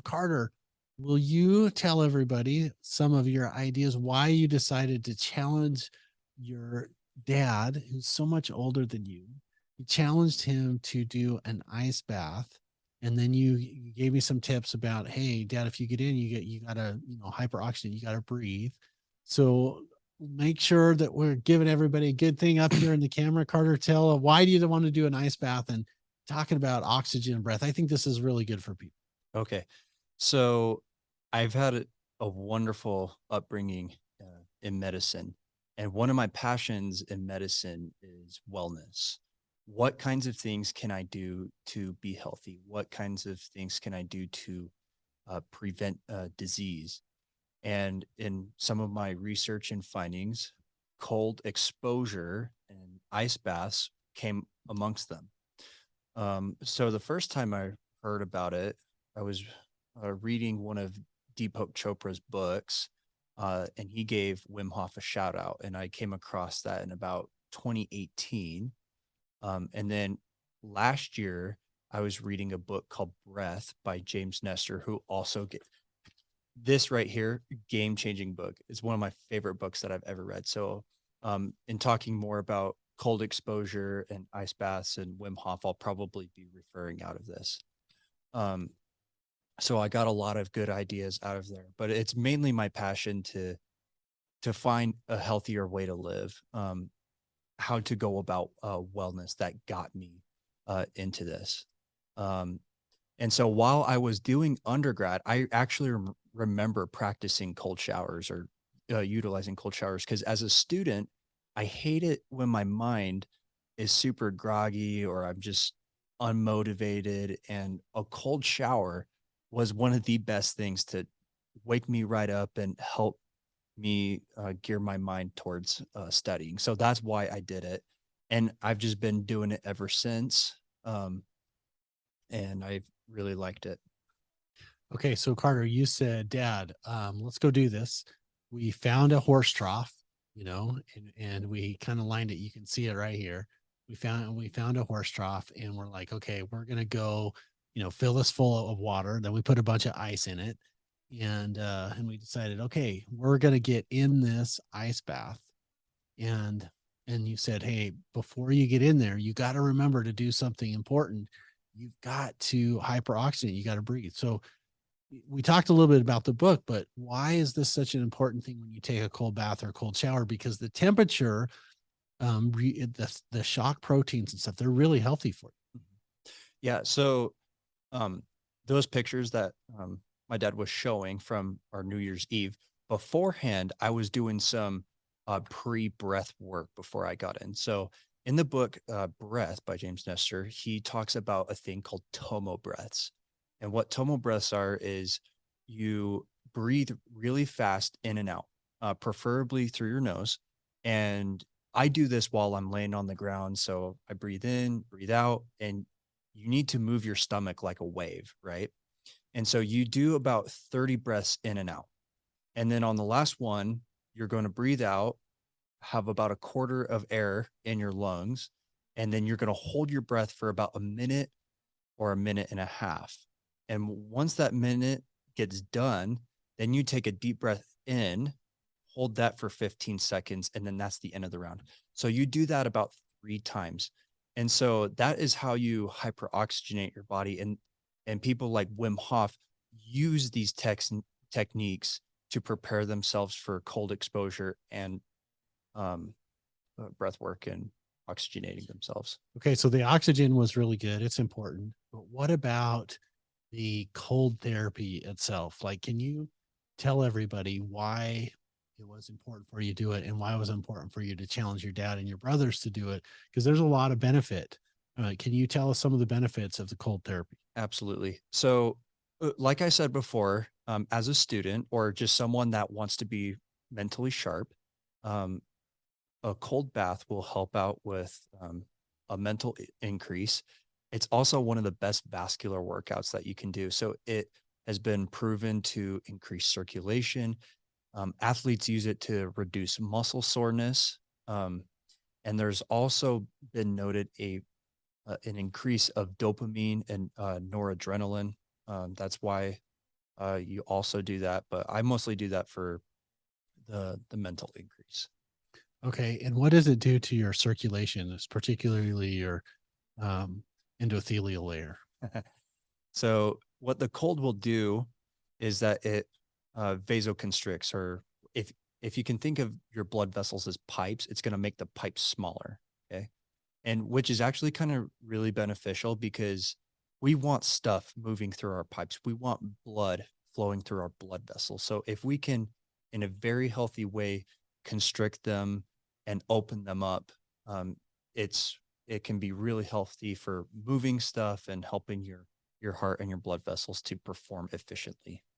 Carter, will you tell everybody some of your ideas why you decided to challenge your dad, who's so much older than you? You challenged him to do an ice bath, and then you gave me some tips about, hey, dad, if you get in, you gotta, hyperoxygen, you gotta breathe. So make sure that we're giving everybody a good thing up here in the camera. Carter, tell why do you want to do an ice bath and talking about oxygen breath. I think this is really good for people. Okay. So I've had a wonderful upbringing in medicine. And one of my passions in medicine is wellness. What kinds of things can I do to be healthy? What kinds of things can I do to prevent disease? And in some of my research and findings, cold exposure and ice baths came amongst them. So the first time I heard about it, I was reading one of Deepak Chopra's books, and he gave Wim Hof a shout out, and I came across that in about 2018. And then last year, I was reading a book called Breath by James Nestor, who also get this right here, game changing book. It's one of my favorite books that I've ever read. So, in talking more about cold exposure and ice baths and Wim Hof, I'll probably be referring out of this. Um, so I got a lot of good ideas out of there, but it's mainly my passion to find a healthier way to live, how to go about wellness that got me into this. Um, and so while I was doing undergrad, I actually remember practicing cold showers or utilizing cold showers because as a student, I hate it when my mind is super groggy or I'm just unmotivated. And a cold shower was one of the best things to wake me right up and help me gear my mind towards studying. So that's why I did it. And I've just been doing it ever since. And I've really liked it. Okay, so Carter, you said, Dad, let's go do this. We found a horse trough, and we kind of lined it. You can see it right here. We found a horse trough, and we're like, okay, we're gonna go, fill this full of water. Then we put a bunch of ice in it, and we decided, okay, we're gonna get in this ice bath, and and you said, hey, before you get in there, you got to remember to do something important. You've got to hyperoxygenate. You got to breathe. So we talked a little bit about the book, but why is this such an important thing when you take a cold bath or a cold shower? Because the temperature, the shock proteins and stuff, they're really healthy for you. Mhm. Yeah. So um, those pictures that my dad was showing from our New Year's Eve, beforehand, I was doing some pre breath work before I got in. So in the book Breath by James Nestor, he talks about a thing called tomo breaths. And what tomo breaths are is you breathe really fast in and out, preferably through your nose. And I do this while I'm laying on the ground. So I breathe in, breathe out, and you need to move your stomach like a wave, right? And so you do about 30 breaths in and out. And then on the last one, you're going to breathe out, have about a quarter of air in your lungs, and then you're going to hold your breath for about a minute or a minute and a half. And once that minute gets done, then you take a deep breath in, hold that for 15 seconds, and then that's the end of the round. So you do that about 3 times. And so that is how you hyperoxygenate your body. And people like Wim Hof use these techniques to prepare themselves for cold exposure and um, breath work and oxygenating themselves. Okay, so the oxygen was really good. It's important. But what about the cold therapy itself? Like, can you tell everybody why it was important for you to do it and why it was important for you to challenge your dad and your brothers to do it? Because there's a lot of benefit. Can you tell us some of the benefits of the cold therapy? Absolutely. So, like I said before, as a student or just someone that wants to be mentally sharp, um, a cold bath will help out with a mental increase. It's also one of the best vascular workouts that you can do. So, it has been proven to increase circulation. Athletes use it to reduce muscle soreness. Um, and there's also been noted an increase of dopamine and noradrenaline. That's why you also do that, but I mostly do that for the mental increase. Okay. And what does it do to your circulation, particularly your um, endothelial layer? So what the cold will do is that it vasoconstricts, or if if you can think of your blood vessels as pipes, it's going to make the pipes smaller. Okay. And which is actually kind of really beneficial because we want stuff moving through our pipes. We want blood flowing through our blood vessels. So if we can, in a very healthy way, constrict them and open them up, um, it's it can be really healthy for moving stuff and helping your heart and your blood vessels to perform efficiently.